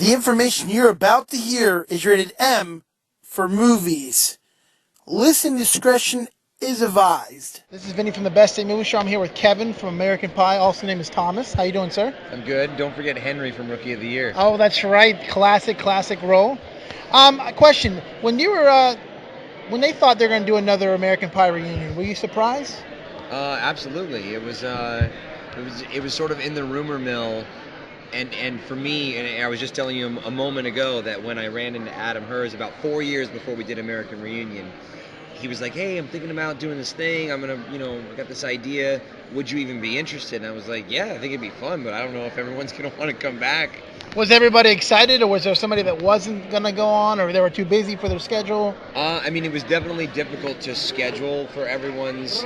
The information you're about to hear is rated M for movies. Listen discretion is advised. This is Vinny from the Best Day Movie Show. I'm here with Kevin from American Pie. Also name is Thomas. How you doing, sir? I'm good. Don't forget Henry from Rookie of the Year. Oh, that's right. Classic role. A question. When you were, when they thought they were going to do another American Pie reunion, were you surprised? Absolutely. It was sort of in the rumor mill. And for me, and I was just telling you a moment ago that when I ran into Adam Hers about 4 years before we did American Reunion, he was like, hey, I'm thinking about doing this thing. I got this idea. Would you even be interested? And I was like, yeah, I think it'd be fun, but I don't know if everyone's going to want to come back. Was everybody excited, or was there somebody that wasn't going to go on, or they were too busy for their schedule? It was definitely difficult to schedule for everyone's,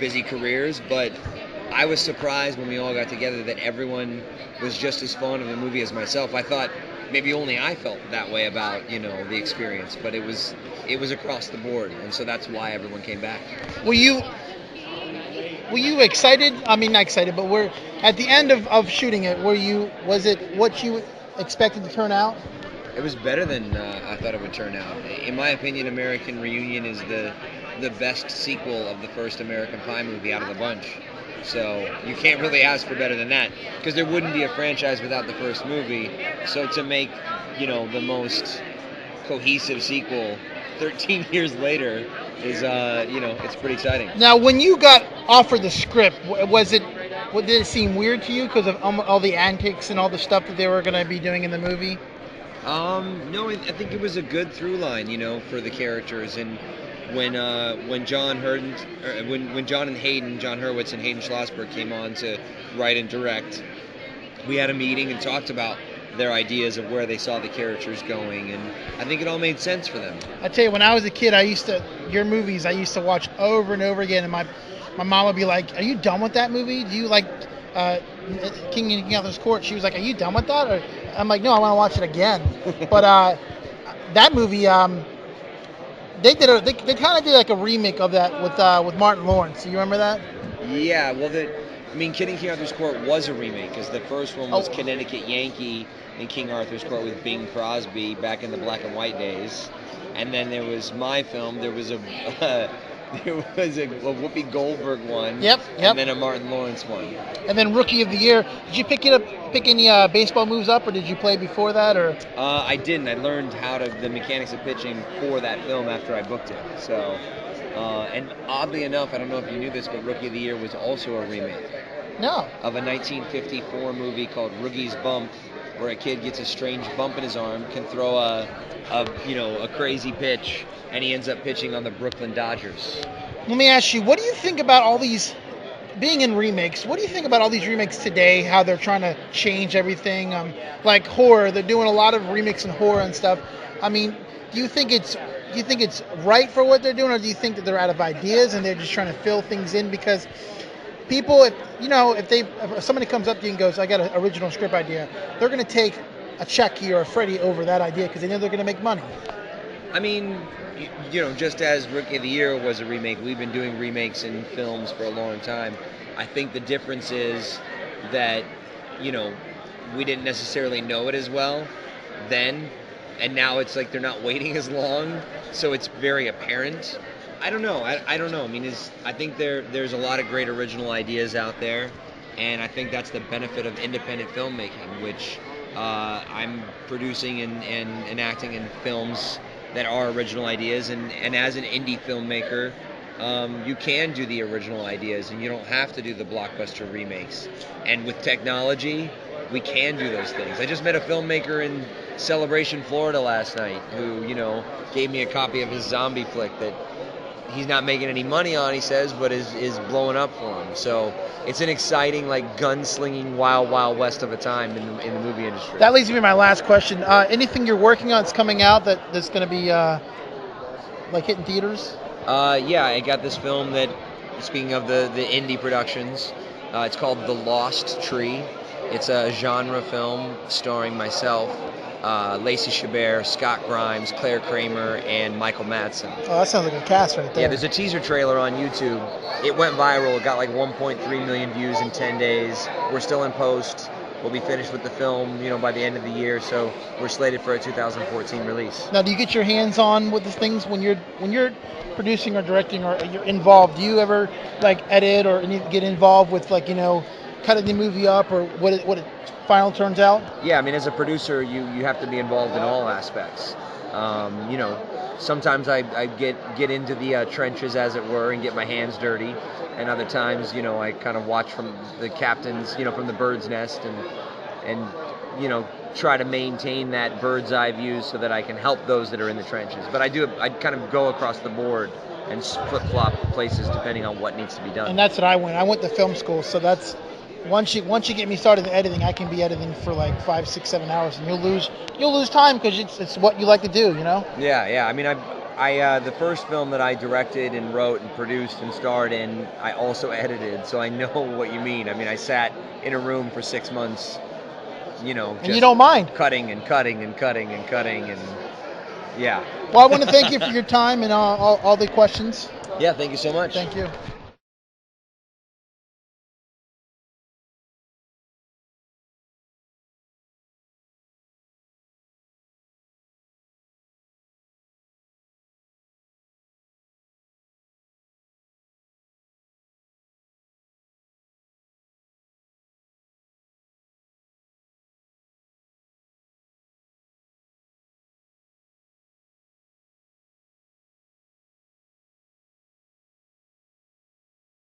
busy careers, but I was surprised when we all got together that everyone was just as fond of the movie as myself. I thought maybe only I felt that way about, the experience, but it was across the board, and so that's why everyone came back. Were you excited? I mean, not excited, but we're at the end of shooting it. Was it what you expected to turn out? It was better than I thought it would turn out. In my opinion, American Reunion is the best sequel of the first American Pie movie out of the bunch. So you can't really ask for better than that, because there wouldn't be a franchise without the first movie. So to make, the most cohesive sequel 13 years later is, it's pretty exciting. Now, when you got offered the script, did it seem weird to you because of all the antics and all the stuff that they were going to be doing in the movie? No, I think it was a good through line, for the characters. And when John and Hayden, John Hurwitz and Hayden Schlossberg came on to write and direct, we had a meeting and talked about their ideas of where they saw the characters going, and I think it all made sense for them. I tell you, when I was a kid, your movies I used to watch over and over again, and my mom would be like, "Are you done with that movie? Do you like King and King Arthur's Court?" She was like, "Are you done with that?" Or I'm like, "No, I want to watch it again." But that movie, they kind of did like a remake of that with Martin Lawrence. You remember that? Yeah, well, King and King Arthur's Court was a remake, because the first one was Connecticut Yankee and King Arthur's Court with Bing Crosby back in the black and white days. And then there was my film. There was a Whoopi Goldberg one. Yep. And then a Martin Lawrence one. And then Rookie of the Year. Did you pick any baseball moves up, or did you play before that? Or I didn't. I learned the mechanics of pitching for that film after I booked it. So, and oddly enough, I don't know if you knew this, but Rookie of the Year was also a remake. No. Of a 1954 movie called Rookie's Bump, where a kid gets a strange bump in his arm, can throw a crazy pitch, and he ends up pitching on the Brooklyn Dodgers. Let me ask you, what do you think about all these, being in remakes, what do you think about all these remakes today, how they're trying to change everything? Like horror, they're doing a lot of remakes in horror and stuff. I mean, do you think it's right for what they're doing, or do you think that they're out of ideas and they're just trying to fill things in? Because people, if somebody comes up to you and goes, "I got an original script idea," they're going to take a Chucky or a Freddy over that idea because they know they're going to make money. I mean, just as Rookie of the Year was a remake, we've been doing remakes in films for a long time. I think the difference is that, we didn't necessarily know it as well then, and now it's like they're not waiting as long, so it's very apparent. I don't know. I don't know. I think there's a lot of great original ideas out there, and I think that's the benefit of independent filmmaking, which I'm producing and acting in films that are original ideas, and as an indie filmmaker, you can do the original ideas, and you don't have to do the blockbuster remakes. And with technology, we can do those things. I just met a filmmaker in Celebration, Florida last night who, gave me a copy of his zombie flick that he's not making any money on, he says, but is blowing up for him. So it's an exciting, gunslinging, wild west of a time in the movie industry. That leads me to my last question. Anything you're working on that's coming out that's going to be hitting theaters? Yeah, I got this film that, speaking of the indie productions, it's called The Lost Tree. It's a genre film starring myself, Lacey Chabert, Scott Grimes, Claire Kramer, and Michael Madsen. Oh, that sounds like a cast right there. Yeah, there's a teaser trailer on YouTube. It went viral. It got 1.3 million views in 10 days. We're still in post. We'll be finished with the film, by the end of the year. So we're slated for a 2014 release. Now, do you get your hands on with these things when you're producing or directing or you're involved? Do you ever like edit or get involved with like cutting the movie up or what it final turns out? Yeah, I mean, as a producer, you have to be involved in all aspects. Sometimes I get into the trenches, as it were, and get my hands dirty, and other times, I kind of watch from the captain's, from the bird's nest, and try to maintain that bird's eye view so that I can help those that are in the trenches. But I kind of go across the board and flip flop places depending on what needs to be done. And that's what I went. I went to film school, so that's once you get me started in editing, I can be editing for like 5, 6, 7 hours, and you'll lose time because it's what you like to do, Yeah. I mean, I the first film that I directed and wrote and produced and starred in, I also edited, so I know what you mean. I mean, I sat in a room for 6 months, And just you don't mind. cutting and cutting and cutting and cutting and yeah. Well, I want to thank you for your time and all the questions. Yeah, thank you so much. Thank you.